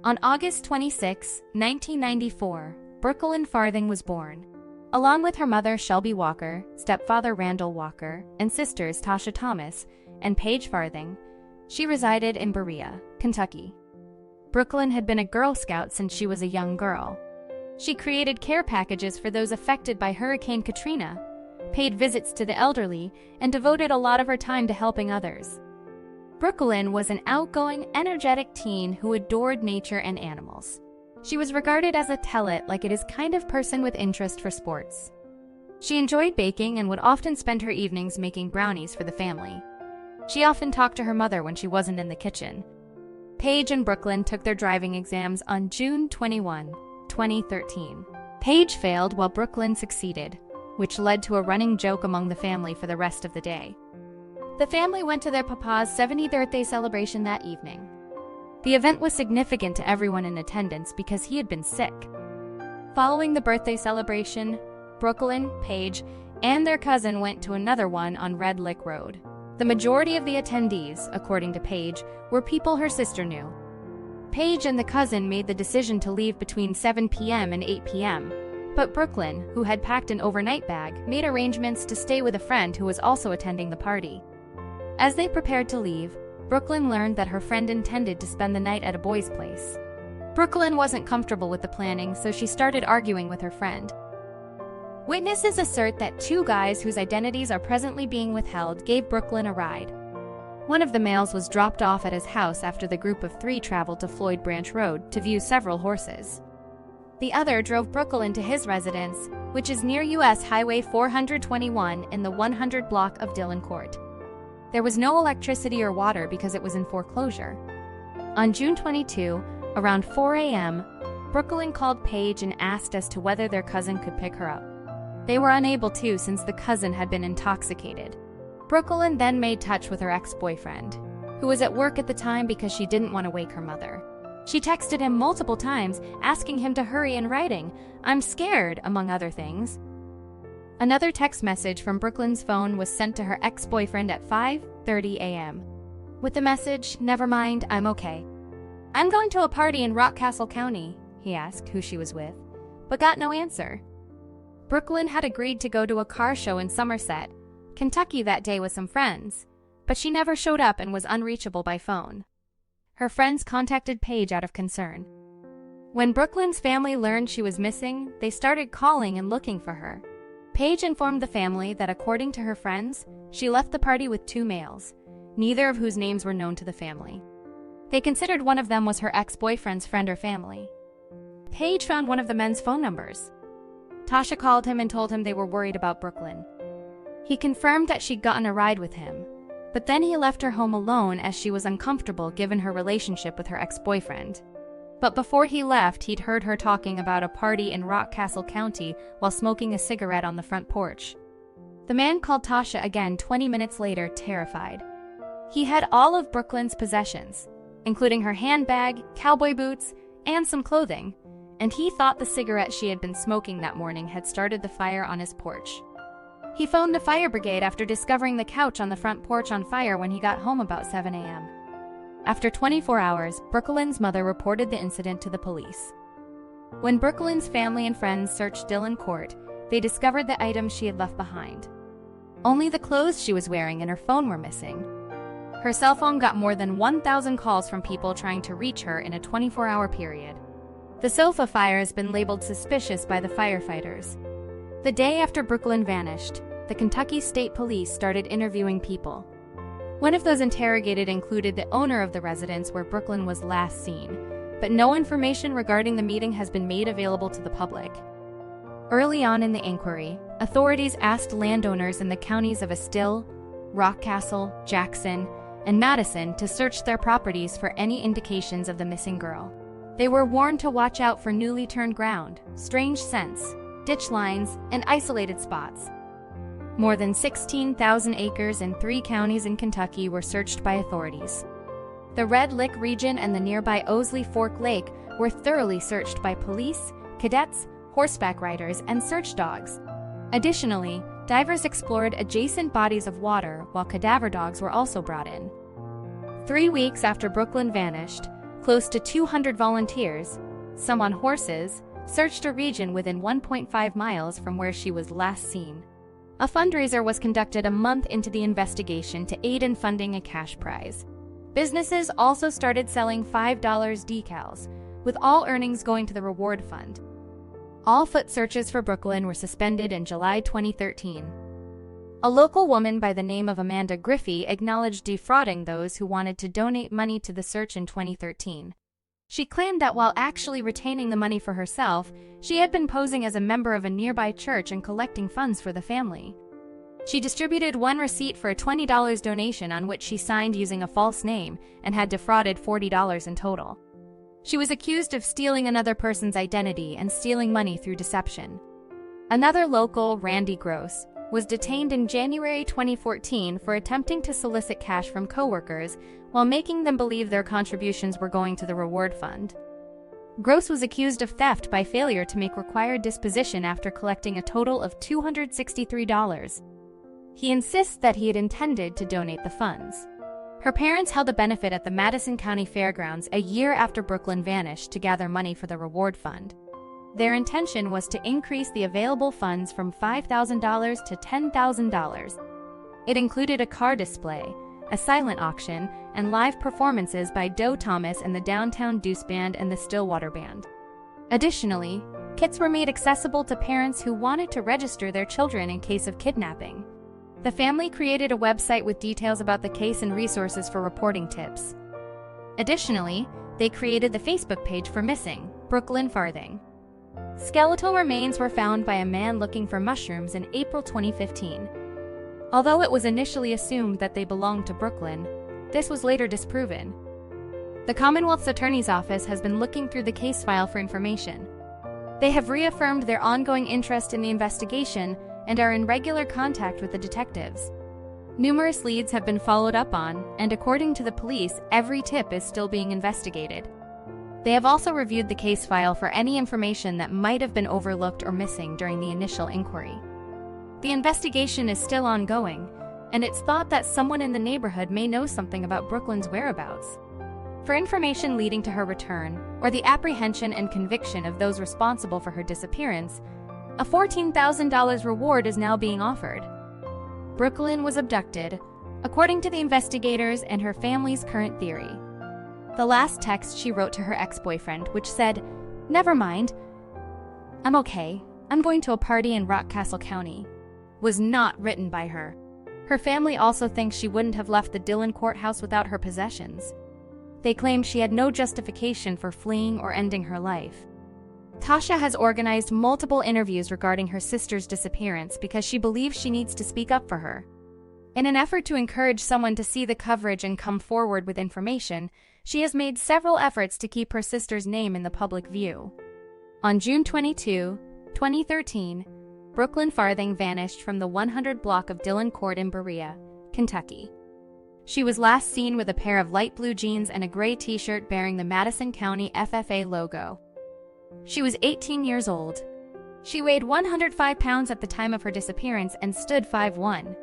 On August 26, 1994, Brookyln Farthing was born. Along with her mother Shelby Walker, stepfather Randall Walker, and sisters Tasha Thomas and Paige Farthing, she resided in Berea, Kentucky. Brookyln had been a Girl Scout since she was a young girl. She created care packages for those affected by Hurricane Katrina, paid visits to the elderly, and devoted a lot of her time to helping others. Brookyln was an outgoing, energetic teen who adored nature and animals. She was regarded as a tell-it, like it is kind of person with interest for sports. She enjoyed baking and would often spend her evenings making brownies for the family. She often talked to her mother when she wasn't in the kitchen. Paige and Brookyln took their driving exams on June 21, 2013. Paige failed while Brookyln succeeded, which led to a running joke among the family for the rest of the day. The family went to their papa's 70th birthday celebration that evening. The event was significant to everyone in attendance because he had been sick. Following the birthday celebration, Brookyln, Paige, and their cousin went to another one on Red Lick Road. The majority of the attendees, according to Paige, were people her sister knew. Paige and the cousin made the decision to leave between 7 p.m. and 8 p.m., but Brookyln, who had packed an overnight bag, made arrangements to stay with a friend who was also attending the party. As they prepared to leave, Brookyln learned that her friend intended to spend the night at a boy's place. Brookyln wasn't comfortable with the planning, so she started arguing with her friend. Witnesses assert that two guys whose identities are presently being withheld gave Brookyln a ride. One of the males was dropped off at his house after the group of three traveled to Floyd Branch Road to view several horses. The other drove Brookyln to his residence, which is near U.S. Highway 421 in the 100 block of Dillon Court. There was no electricity or water because it was in foreclosure. On June 22, around 4 a.m., Brookyln called Paige and asked as to whether their cousin could pick her up. They were unable to since the cousin had been intoxicated. Brookyln then made touch with her ex-boyfriend, who was at work at the time because she didn't want to wake her mother. She texted him multiple times, asking him to hurry and writing, "I'm scared," among other things. Another text message from Brookyln's phone was sent to her ex-boyfriend at 5:30 a.m. With the message, "Never mind, I'm okay. I'm going to a party in Rockcastle County," he asked who she was with, but got no answer. Brookyln had agreed to go to a car show in Somerset, Kentucky that day with some friends, but she never showed up and was unreachable by phone. Her friends contacted Paige out of concern. When Brookyln's family learned she was missing, they started calling and looking for her. Paige informed the family that according to her friends, she left the party with two males, neither of whose names were known to the family. They considered one of them was her ex-boyfriend's friend or family. Paige found one of the men's phone numbers. Tasha called him and told him they were worried about Brookyln. He confirmed that she'd gotten a ride with him, but then he left her home alone as she was uncomfortable given her relationship with her ex-boyfriend. But before he left, he'd heard her talking about a party in Rockcastle County while smoking a cigarette on the front porch. The man called Tasha again 20 minutes later, terrified. He had all of Brookyln's possessions, including her handbag, cowboy boots, and some clothing, and he thought the cigarette she had been smoking that morning had started the fire on his porch. He phoned the fire brigade after discovering the couch on the front porch on fire when he got home about 7 a.m. After 24 hours, Brookyln's mother reported the incident to the police. When Brookyln's family and friends searched Dillon Court, they discovered the items she had left behind. Only the clothes she was wearing and her phone were missing. Her cell phone got more than 1,000 calls from people trying to reach her in a 24-hour period. The sofa fire has been labeled suspicious by the firefighters. The day after Brookyln vanished, the Kentucky State Police started interviewing people. One of those interrogated included the owner of the residence where Brookyln was last seen, but no information regarding the meeting has been made available to the public. Early on in the inquiry, authorities asked landowners in the counties of Estill, Rockcastle, Jackson, and Madison to search their properties for any indications of the missing girl. They were warned to watch out for newly turned ground, strange scents, ditch lines, and isolated spots. More than 16,000 acres in 3 counties in Kentucky were searched by authorities. The Red Lick region and the nearby Owsley Fork Lake were thoroughly searched by police, cadets, horseback riders, and search dogs. Additionally, divers explored adjacent bodies of water while cadaver dogs were also brought in. 3 weeks after Brookyln vanished, Close to 200 volunteers, some on horses, searched a region within 1.5 miles from where she was last seen. A fundraiser was conducted a month into the investigation to aid in funding a cash prize. Businesses also started selling $5 decals, with all earnings going to the reward fund. All foot searches for Brookyln were suspended in July 2013. A local woman by the name of Amanda Griffey acknowledged defrauding those who wanted to donate money to the search in 2013. She claimed that while actually retaining the money for herself, she had been posing as a member of a nearby church and collecting funds for the family. She distributed one receipt for a $20 donation on which she signed using a false name and had defrauded $40 in total. She was accused of stealing another person's identity and stealing money through deception. Another local, Randy Gross, was detained in January 2014 for attempting to solicit cash from coworkers while making them believe their contributions were going to the reward fund. Gross was accused of theft by failure to make required disposition after collecting a total of $263. He insists that he had intended to donate the funds. Her parents held a benefit at the Madison County Fairgrounds a year after Brookyln vanished to gather money for the reward fund. Their intention was to increase the available funds from $5,000 to $10,000. It included a car display, a silent auction, and live performances by Doe Thomas and the Downtown Deuce Band and the Stillwater Band. Additionally, kits were made accessible to parents who wanted to register their children in case of kidnapping. The family created a website with details about the case and resources for reporting tips. Additionally, they created the Facebook page for Missing, Brookyln Farthing. Skeletal remains were found by a man looking for mushrooms in April 2015. Although it was initially assumed that they belonged to Brookyln, this was later disproven. The Commonwealth's Attorney's Office has been looking through the case file for information. They have reaffirmed their ongoing interest in the investigation and are in regular contact with the detectives. Numerous leads have been followed up on, and according to the police, every tip is still being investigated. They have also reviewed the case file for any information that might have been overlooked or missing during the initial inquiry. The investigation is still ongoing, and it's thought that someone in the neighborhood may know something about Brookyln's whereabouts. For information leading to her return, or the apprehension and conviction of those responsible for her disappearance, a $14,000 reward is now being offered. Brookyln was abducted, according to the investigators and her family's current theory. The last text she wrote to her ex-boyfriend, which said, "Never mind, I'm okay, I'm going to a party in Rockcastle County," was not written by her. Her family also thinks she wouldn't have left the Dillon courthouse without her possessions. They claim she had no justification for fleeing or ending her life. Tasha has organized multiple interviews regarding her sister's disappearance because she believes she needs to speak up for her. In an effort to encourage someone to see the coverage and come forward with information, she has made several efforts to keep her sister's name in the public view. On June 22, 2013, Brookyln Farthing vanished from the 100 block of Dillon Court in Berea, Kentucky. She was last seen with a pair of light blue jeans and a gray t-shirt bearing the Madison County FFA logo. She was 18 years old. She weighed 105 pounds at the time of her disappearance and stood 5'1".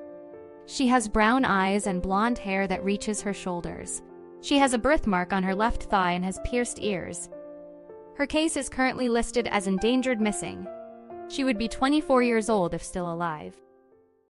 She has brown eyes and blonde hair that reaches her shoulders. She has a birthmark on her left thigh and has pierced ears. Her case is currently listed as endangered missing. She would be 24 years old if still alive.